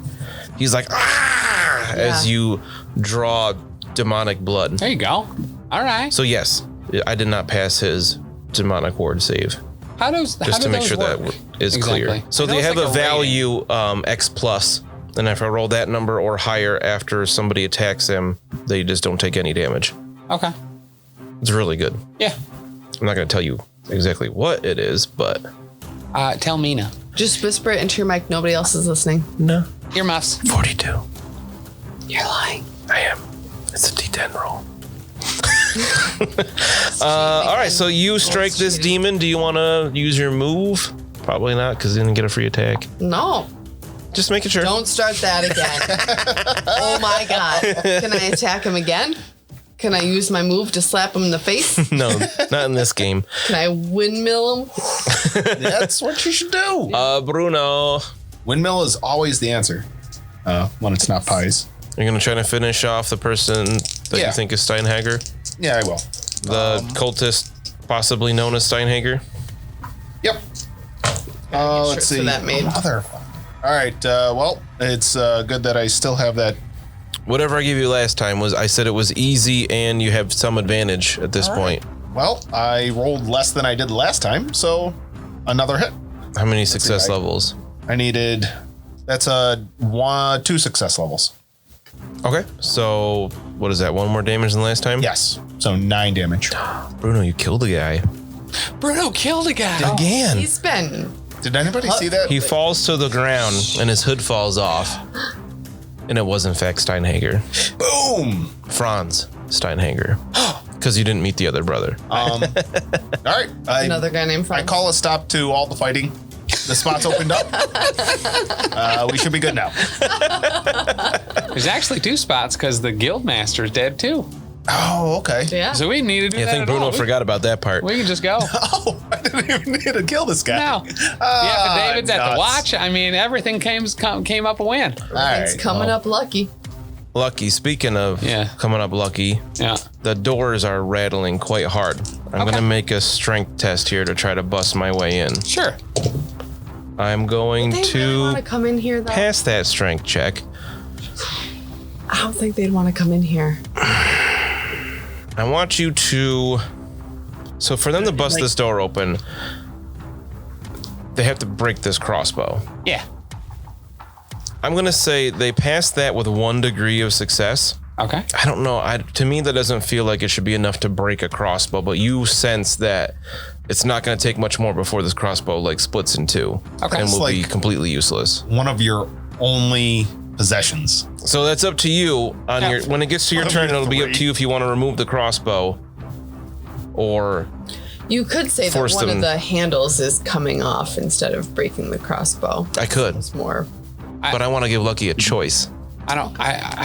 He's like, ah, as you draw demonic blood. There you go. All right. So yes, I did not pass his demonic ward save. Just to make sure that is clear. So they have a value X plus, and if I roll that number or higher after somebody attacks them, they just don't take any damage. Okay. It's really good. Yeah. I'm not going to tell you exactly what it is, but Tell Mina. Just whisper it into your mic. Nobody else is listening. no. Earmuffs. 42. You're lying. I am. It's a D10 roll. All right, so you strike this demon. Do you want to use your move? Probably not, because you didn't get a free attack. No. Just making sure. Don't start that again. Oh my God. Can I attack him again? Can I use my move to slap him in the face? No, not in this game. Can I windmill him? That's what you should do. Bruno, Windmill is always the answer when it's not pies. you're going to try to finish off the person that you think is Steinhager? Yeah, I will. The cultist possibly known as Steinhager? Yep. Let's see. for that maid. Motherfucker. All right. Well, it's good that I still have that. Whatever I gave you last time was, I said it was easy and you have some advantage at this point. Well, I rolled less than I did last time, so another hit. How many success levels? I needed. That's 2 success levels. Okay, so what is that? 1 more damage than last time? Yes. So 9 damage. Bruno, you killed a guy. Bruno killed a guy. Again. He's been. Did anybody see that? He falls to the ground and his hood falls off. And it was in fact Steinhager. Boom. Franz Steinhager. Because you didn't meet the other brother. All right. Another guy named I Frank. call a stop to all the fighting. The spot's opened up. We should be good now. There's actually 2 spots because the guild master's dead too. Oh, okay. Yeah. So we need to do Yeah, I that think at Bruno all. forgot about that part. We can just go. Oh, I didn't even need to kill this guy. No. Yeah, but David's at the nuts. watch. I mean, everything came up a win. All right. It's coming up lucky. Lucky, speaking of coming up lucky, Yeah. the doors are rattling quite hard. I'm going to make a strength test here to try to bust my way in. Sure. I'm going They really want to to come in here, though. pass that strength check. I don't think they'd want to come in here. I want you to... So for them to bust this door open, they have to break this crossbow. Yeah. I'm going to say they passed that with 1 degree of success. Okay. I don't know. To me, that doesn't feel like it should be enough to break a crossbow, but you sense that it's not going to take much more before this crossbow like splits in 2 Okay. and It's will be like- completely useless. One of your only possessions. So that's up to you. When it gets to your turn, it'll be up 3. to you if you want to remove the crossbow or You could say that Force one them. of the handles is coming off instead of breaking the crossbow. I could, It's more. but I want to give Lucky a choice. I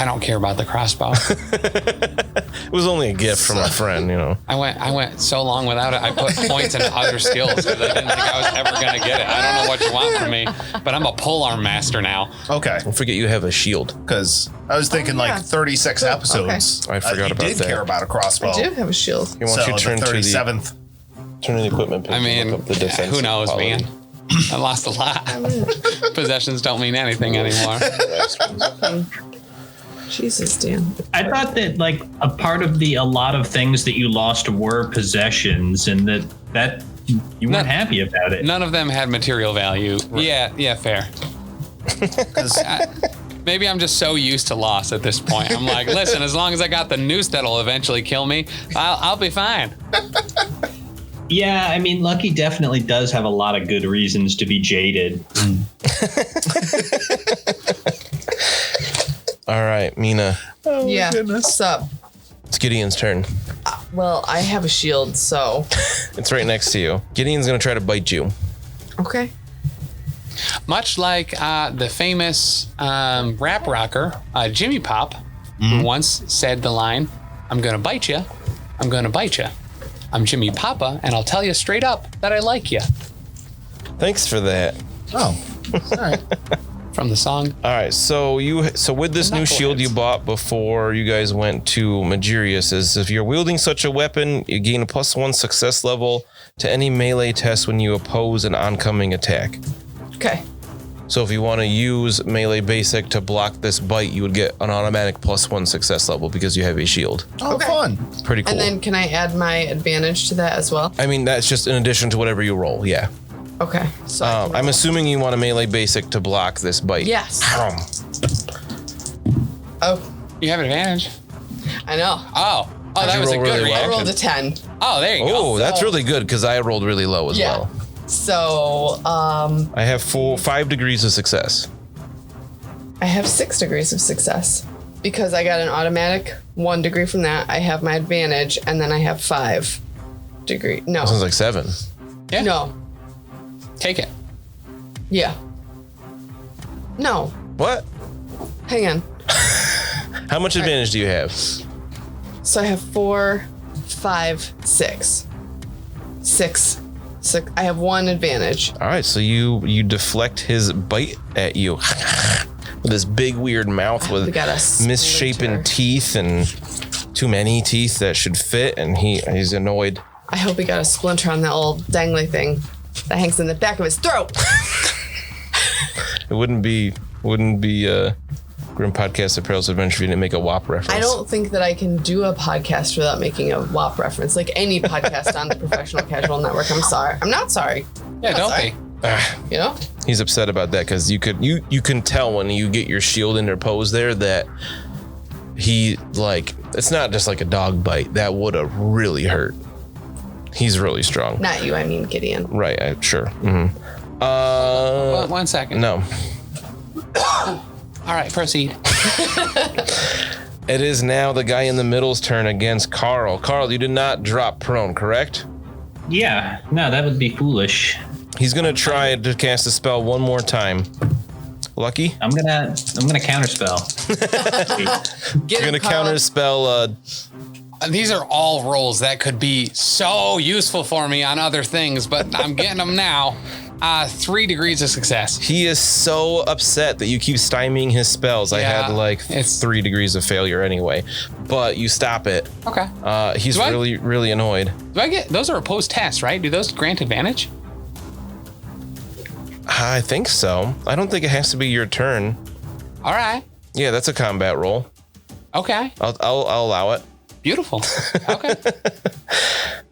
don't care about the crossbow. It was only a gift from a friend, I went so long without it. I put points in other skills because I didn't think I was ever gonna get it. I don't know what you want from me, but I'm a polearm master now. Okay. Don't forget you have a shield. Because I was thinking yeah. like 36 episodes. I forgot about you did that. care about a crossbow. I do have a shield. You want So you to turn the to the 37th. turn to the equipment page I and mean, look up the defense who knows, quality. man? I lost a lot. Possessions don't mean anything anymore. Jesus, Dan. I thought that like a lot of things that you lost were possessions, and that you weren't happy about it. None of them had material value. Right. Yeah, fair. Maybe I'm just so used to loss at this point. I'm like, listen, as long as I got the noose that'll eventually kill me, I'll be fine. Yeah, I mean, Lucky definitely does have a lot of good reasons to be jaded. All right, Mina. Yeah. What's up? It's Gideon's turn. Well, I have a shield, so. It's right next to you. Gideon's gonna try to bite you. Okay. Much like the famous rap rocker Jimmy Pop, who once said the line, "I'm gonna bite you, I'm gonna bite you. I'm Jimmy Papa, and I'll tell you straight up that I like you." Thanks for that. Oh, all right. From the song. All right, so with this new shield you bought before you guys went to Magirius, is if you're wielding such a weapon, you gain a +1 success level to any melee test when you oppose an oncoming attack. Okay. So if you want to use melee basic to block this bite, you would get an automatic +1 success level because you have a shield. Oh, Okay. fun. Pretty cool. And then can I add my advantage to that as well? I mean, that's just in addition to whatever you roll, yeah. Okay. So I can I'm roll. assuming you want a melee basic to block this bite. Yes. Oh, You have advantage. I know. Oh, How'd that you was a roll good really well? I reaction. rolled a 10. Oh, there you go. Oh, that's really good because I rolled really low as Yeah. well. So, I have 5 degrees of success. I have 6 degrees of success because I got an automatic 1 degree from that. I have my advantage, and then I have 5 degree. No, Sounds like 7. Yeah. no, Take it. yeah, no. What? Hang on. How much advantage do you have? So I have 4, 5, 6. 6. I have 1 advantage. All right, so you deflect his bite at you with this big weird mouth We with got a misshapen splinter. teeth and too many teeth that should fit, and he's annoyed. I hope he got a splinter on that old dangly thing that hangs in the back of his throat. It wouldn't be Grim Podcast Apparel's Adventure if you didn't make a WAP reference. I don't think that I can do a podcast without making a WAP reference, like any podcast on the Professional Casual Network. I'm sorry. I'm not sorry. Yeah, Not don't sorry. be. You know? He's upset about that because you can tell when you get your shield interposed there that he it's not just like a dog bite that would have really hurt. He's really strong. Not you, I mean Gideon. Right, sure. Mm-hmm. One second. No. All right, proceed. It is now the guy in the middle's turn against Carl. Carl, you did not drop prone, correct? Yeah, no, that would be foolish. He's gonna try to cast a spell one more time. Lucky? I'm gonna counterspell. Get You're gonna him, Carl. counterspell. These are all rolls that could be so useful for me on other things, but I'm getting them now. 3 degrees of success. He is so upset that you keep stymieing his spells. I Yeah, had it's- 3 degrees of failure anyway, but you stop it. Okay. He's Do I- really, really annoyed. Do I get those are opposed tests, right? Do those grant advantage? I think so. I don't think it has to be your turn. All right. Yeah, that's a combat roll. Okay. I'll allow it. Beautiful. Okay.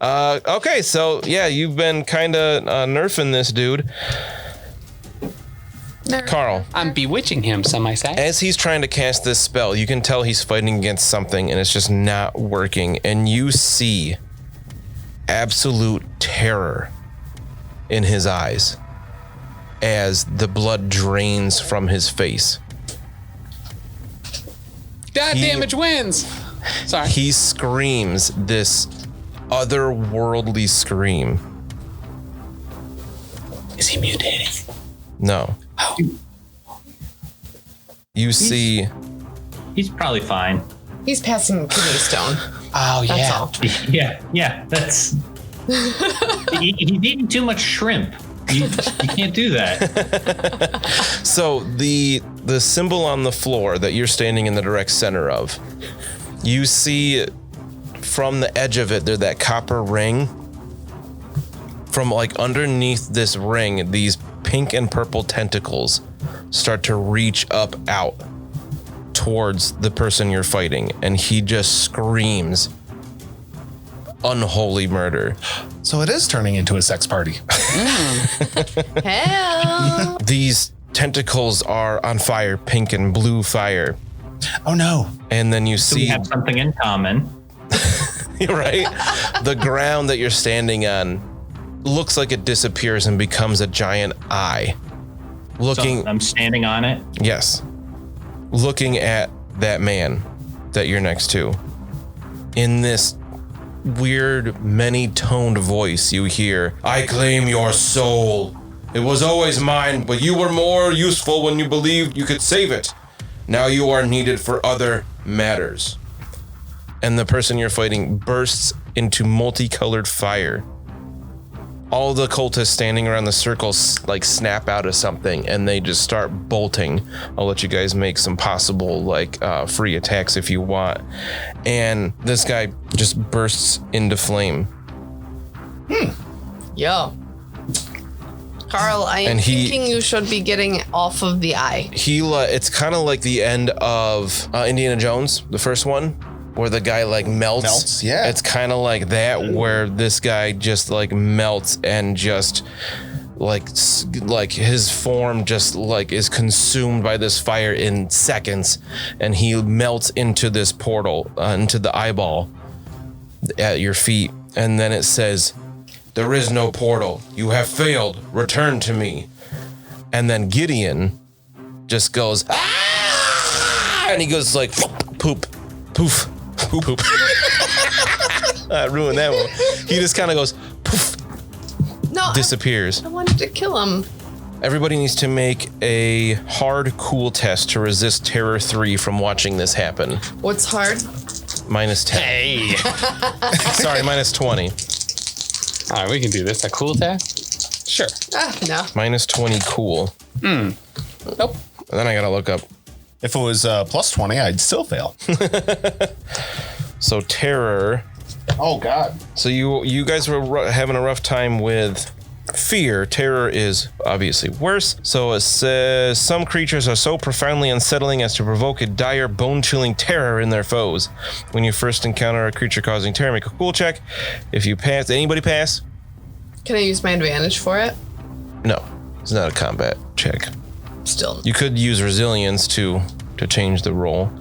Okay, so yeah, you've been kind of nerfing this dude. Carl, I'm bewitching him, some might say. as he's trying to cast this spell, you can tell he's fighting against something and it's just not working. And you see absolute terror in his eyes as the blood drains from his face. Dot damage wins. Sorry. He screams this otherworldly scream. Is he mutating? No. Oh. You see... He's probably fine. He's passing kidney stone. Oh, That's yeah. all. Yeah, that's... He's eating too much shrimp. You can't do that. So the symbol on the floor that you're standing in the direct center of, you see from the edge of it, there's that copper ring. From like underneath this ring, these pink and purple tentacles start to reach up out towards the person you're fighting, and he just screams unholy murder. So it is turning into a sex party. Hell. These tentacles are on fire, pink and blue fire. Oh no. And then you So we see, have something in common. right? The ground that you're standing on looks like it disappears and becomes a giant eye. Looking, So I'm standing on it. yes, looking at that man that you're next to. In this weird, many-toned voice, you hear, "I claim your soul. It was always mine, but you were more useful when you believed you could save it. Now you are needed for other matters." And the person you're fighting bursts into multicolored fire. All the cultists standing around the circle like snap out of something, and they just start bolting. I'll let you guys make some possible free attacks if you want. And this guy just bursts into flame. Yo. Carl, I am And he- thinking you should be getting off of the eye. It's kind of like the end of Indiana Jones, the first one, where the guy like melts. Melts, yeah. It's kind of like that, where this guy just like melts and just like his form just like is consumed by this fire in seconds, and he melts into this portal, into the eyeball at your feet. And then it says, "There is no portal. You have failed. Return to me." And then Gideon just goes, "Ah!" And he goes like, poop, poof, poop, poop. I ruined that one. He just kind of goes, poof, No, disappears. I wanted to kill him. Everybody needs to make a hard cool test to resist Terror 3 from watching this happen. What's hard? -10. Hey. Sorry, -20. All right, we can do this. A cool test? Sure. No. -20 cool. Nope. And then I gotta look up. If it was plus 20, I'd still fail. So Terror. Oh God. So you guys were having a rough time with fear. Terror is obviously worse. So it says some creatures are so profoundly unsettling as to provoke a dire, bone-chilling terror in their foes. When you first encounter a creature causing terror, make a cool check. If you pass, anybody pass? Can I use my advantage for it? No, it's not a combat check. Still. You could use resilience to change the roll.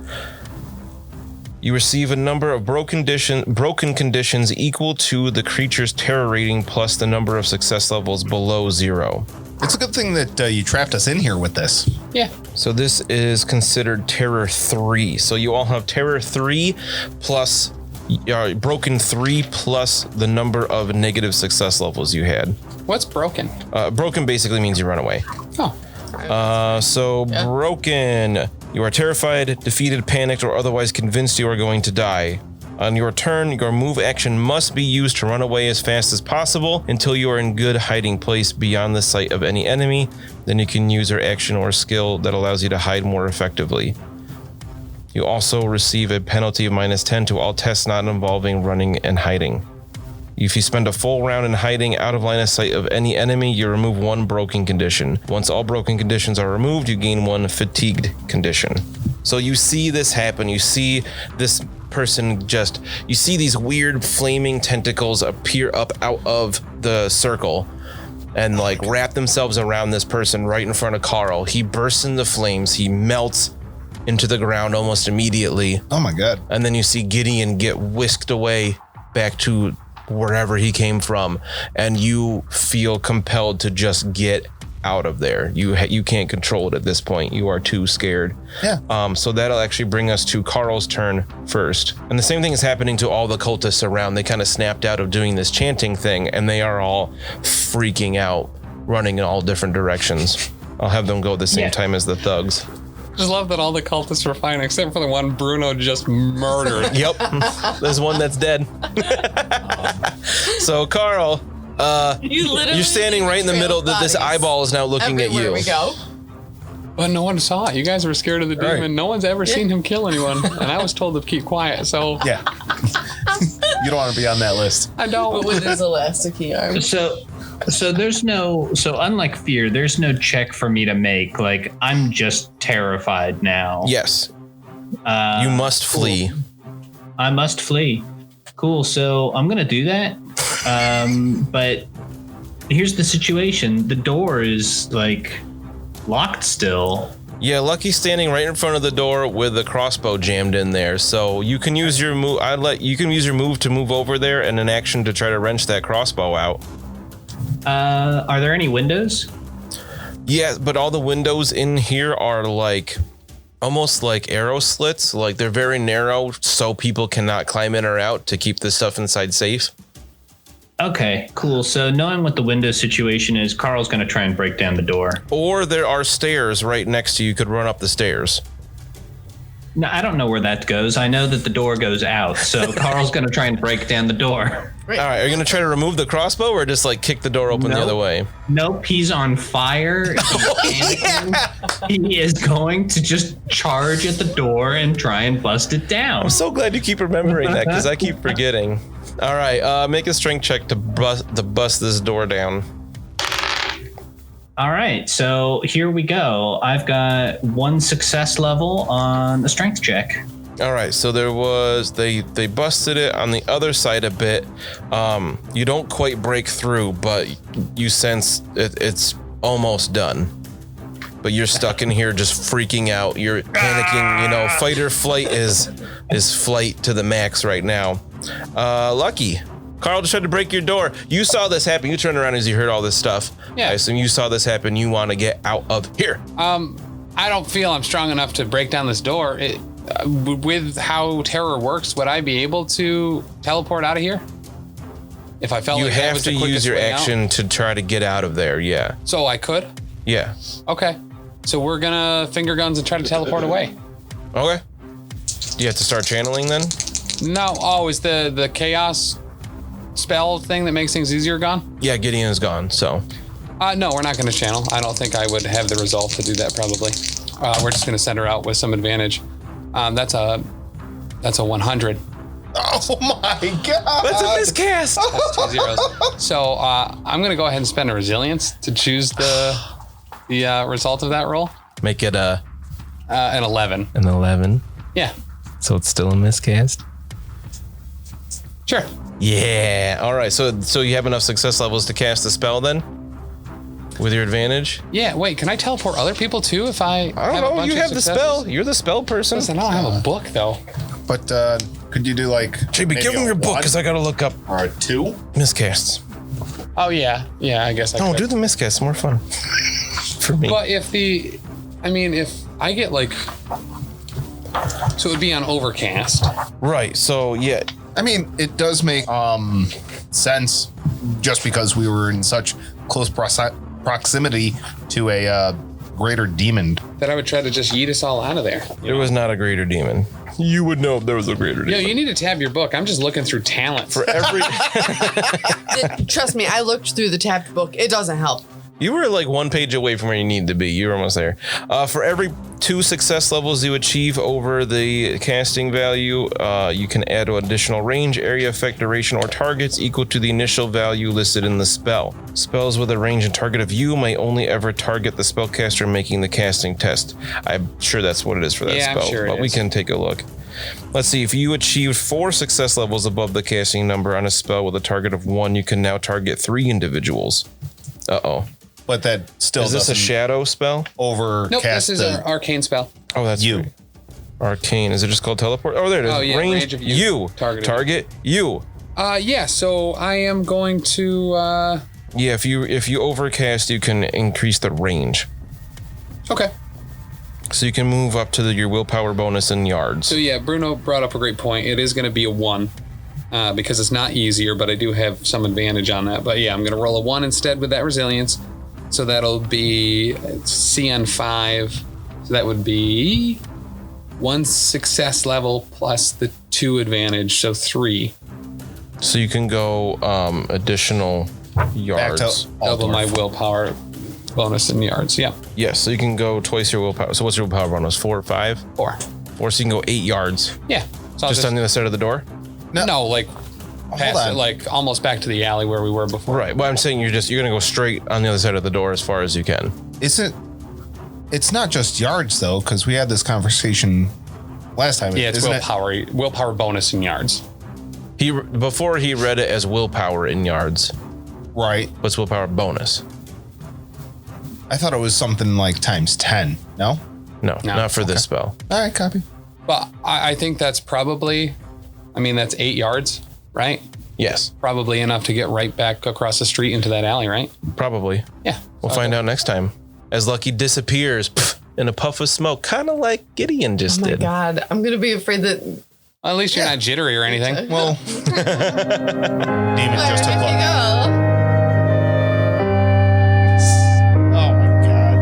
You receive a number of broken conditions equal to the creature's terror rating plus the number of success levels below 0. It's a good thing that you trapped us in here with this. Yeah. So this is considered Terror 3. So you all have Terror 3 plus Broken 3 plus the number of negative success levels you had. What's broken? Broken basically means you run away. Oh. Broken. You are terrified, defeated, panicked, or otherwise convinced you are going to die. On your turn, your move action must be used to run away as fast as possible until you are in good hiding place beyond the sight of any enemy. Then you can use your action or skill that allows you to hide more effectively. You also receive a penalty of -10 to all tests not involving running and hiding. If you spend a full round in hiding out of line of sight of any enemy, you remove 1 broken condition. Once all broken conditions are removed, you gain 1 fatigued condition. So you see this happen. You see this person you see these weird flaming tentacles appear up out of the circle and like wrap themselves around this person right in front of Carl. He bursts into flames. He melts into the ground almost immediately. Oh my God. And then you see Gideon get whisked away back to wherever he came from, and you feel compelled to just get out of there. You can't control it at this point. You are too scared. Yeah. So that'll actually bring us to Carl's turn first. And the same thing is happening to all the cultists around. They kind of snapped out of doing this chanting thing, and they are all freaking out, running in all different directions. I'll have them go at the same time as the thugs. Just love that all the cultists were fine, except for the one Bruno just murdered. Yep. There's one that's dead. So, Carl, you're standing right in the middle. This eyeball is now looking at you. Everywhere we go. But no one saw it. You guys were scared of the demon. Right. No one's ever seen him kill anyone. And I was told to keep quiet, so... Yeah. You don't want to be on that list. I don't. With his elastic arm. So unlike fear, there's no check for me to make. Like, I'm just terrified now. Yes. You must flee. I must flee. Cool. So I'm going to do that. But here's the situation. The door is like locked still. Yeah, Lucky's standing right in front of the door with the crossbow jammed in there. So you can use your move. You can use your move to move over there and an action to try to wrench that crossbow out. Are there any windows? Yeah, but all the windows in here are like almost like arrow slits. Like they're very narrow, so people cannot climb in or out to keep the stuff inside safe. Okay, cool. So knowing what the window situation is, Carl's going to try and break down the door. Or there are stairs right next to you. You could run up the stairs. No, I don't know where that goes. I know that the door goes out. So Carl's going to try and break down the door. Right. All right, are you going to try to remove the crossbow or just like kick the door open the other way? Nope, he's on fire. He's panicking. He is going to just charge at the door and try and bust it down. I'm so glad you keep remembering that because I keep forgetting. All right, make a strength check to bust this door down. All right, so here we go. I've got 1 success level on the strength check. All right, so there was they busted it on the other side a bit. You don't quite break through, but you sense it's almost done. But you're stuck in here just freaking out. You're panicking, you know, fight or flight is flight to the max right now. Lucky. Carl just tried to break your door. You saw this happen. You turned around as you heard all this stuff. Yeah. I assume you saw this happen. You want to get out of here. I don't feel I'm strong enough to break down this door. With how terror works, would I be able to teleport out of here? If I felt You like that have was to the use quickest your way out? action to try to get out of there. Yeah. So I could? Yeah. Okay. So we're gonna finger guns and try to teleport away. Okay. You have to start channeling then? No. Oh, is the chaos spell thing that makes things easier gone? Yeah, Gideon is gone, so. No, we're not gonna channel. I don't think I would have the resolve to do that probably. We're just gonna send her out with some advantage. That's a 100. Oh my god! That's a miscast! That's 2 zeros. So I'm gonna go ahead and spend a resilience to choose the result of that roll. Make it An 11. an 11. Yeah. So it's still a miscast? Sure. Yeah. All right. So you have enough success levels to cast the spell then? With your advantage? Yeah. Wait. Can I teleport other people too if I? I don't know. You have the spell. You're the spell person. Listen, I don't have a book though. But could you do like JB, maybe give him a your book 1 because I got to look up or a 2? miscasts. Oh yeah. Yeah. I guess I No, could. do the miscasts. More fun. For me. But if I get like, so it would be on overcast. Right. So yeah. I mean, it does make sense just because we were in such close proximity to a greater demon. That I would try to just yeet us all out of there. There was not a greater demon. You would know if there was a greater Yo, demon. you need to tab your book. I'm just looking through talents. For every Trust me, I looked through the tabbed book. It doesn't help. You were like 1 page away from where you needed to be. You were almost there. For every 2 success levels you achieve over the casting value, you can add an additional range, area, effect, duration, or targets equal to the initial value listed in the spell. Spells with a range and target of you may only ever target the spellcaster making the casting test. I'm sure that's what it is for that Yeah, I'm spell, sure it but we is. can take a look. Let's see. If you achieved 4 success levels above the casting number on a spell with a target of 1, you can now target 3 individuals. Uh-oh. But that still Is this a doesn't shadow spell? overcast Nope, this is the an arcane spell. Oh, that's you. right. Arcane. Is it just called teleport? Oh, there it is. Oh, yeah, range of you. Target you. Yeah, so I am going to Yeah, if you overcast, you can increase the range. Okay. So you can move up to your willpower bonus in yards. So yeah, Bruno brought up a great point. It is going to be a 1 because it's not easier, but I do have some advantage on that. But yeah, I'm going to roll a 1 instead with that resilience. So that'll be CN 5. So that would be 1 success level plus the 2 advantage, so 3. So you can go additional yards. Back to Double my Altdorf. willpower bonus in yards. Yeah, Yes, so you can go twice your willpower. So what's your willpower bonus? 4 or 5? 4. 4, so you can go 8 yards. Yeah. So I'll Just on the other side of the door? no, like past on. it, like almost back to the alley where we were before. Right. Well, I'm saying you're going to go straight on the other side of the door as far as you can. It's not just yards though, because we had this conversation last time. Yeah, it's isn't willpower bonus in yards. Before he read it as willpower in yards. Right. What's willpower bonus? I thought it was something like times 10. No? No, not for this spell. All right, copy. But I think that's probably, that's 8 yards, right? Yes, Probably enough to get right back across the street into that alley, right? probably. Yeah. We'll find out next time. As Lucky disappears in a puff of smoke, kind of like Gideon just Oh my did. God. I'm going to be afraid that. Well, at least you're not jittery or anything. Well, Demon just took There you one. go. Oh my god.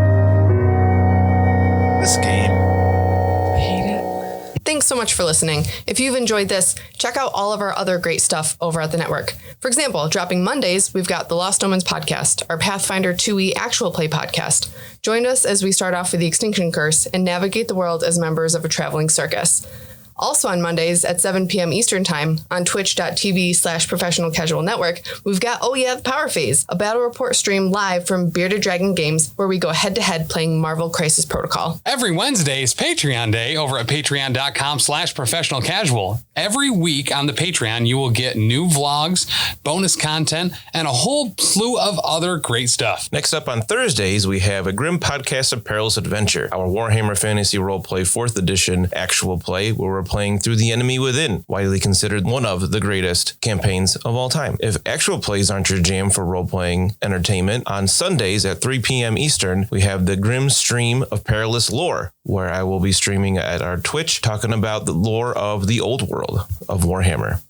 This game. I hate it. Thanks so much for listening. If you've enjoyed this, check out all of our other great stuff over at the network. For example, dropping Mondays, we've got the Lost Omens podcast, our Pathfinder 2e actual play podcast. Join us as we start off with the Extinction Curse and navigate the world as members of a traveling circus. Also on Mondays at 7 p.m. Eastern Time on twitch.tv/professional casual network, we've got Oh Yeah, the Power Phase, a battle report stream live from Bearded Dragon Games where we go head to head playing Marvel Crisis Protocol. Every Wednesday is Patreon Day over at patreon.com/professional casual. Every week on the Patreon, you will get new vlogs, bonus content, and a whole slew of other great stuff. Next up on Thursdays, we have a Grim Podcast of Perilous Adventure, our Warhammer Fantasy Roleplay 4th Edition actual play, where we're playing through The Enemy Within, widely considered one of the greatest campaigns of all time. If actual plays aren't your jam for role-playing entertainment, on Sundays at 3 p.m. Eastern, we have the Grim Stream of Perilous Lore, where I will be streaming at our Twitch, talking about the lore of the old world of Warhammer.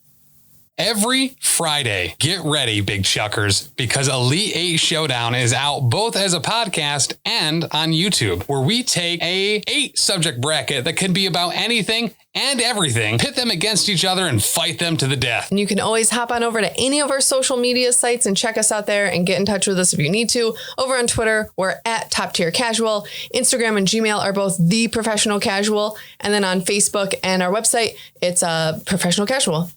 Every Friday, get ready, big chuckers, because Elite 8 Showdown is out both as a podcast and on YouTube, where we take a 8 subject bracket that can be about anything and everything, pit them against each other and fight them to the death. And you can always hop on over to any of our social media sites and check us out there and get in touch with us if you need to. Over on Twitter, we're at Top Tier Casual. Instagram and Gmail are both The Professional Casual. And then on Facebook and our website, it's Professional Casual.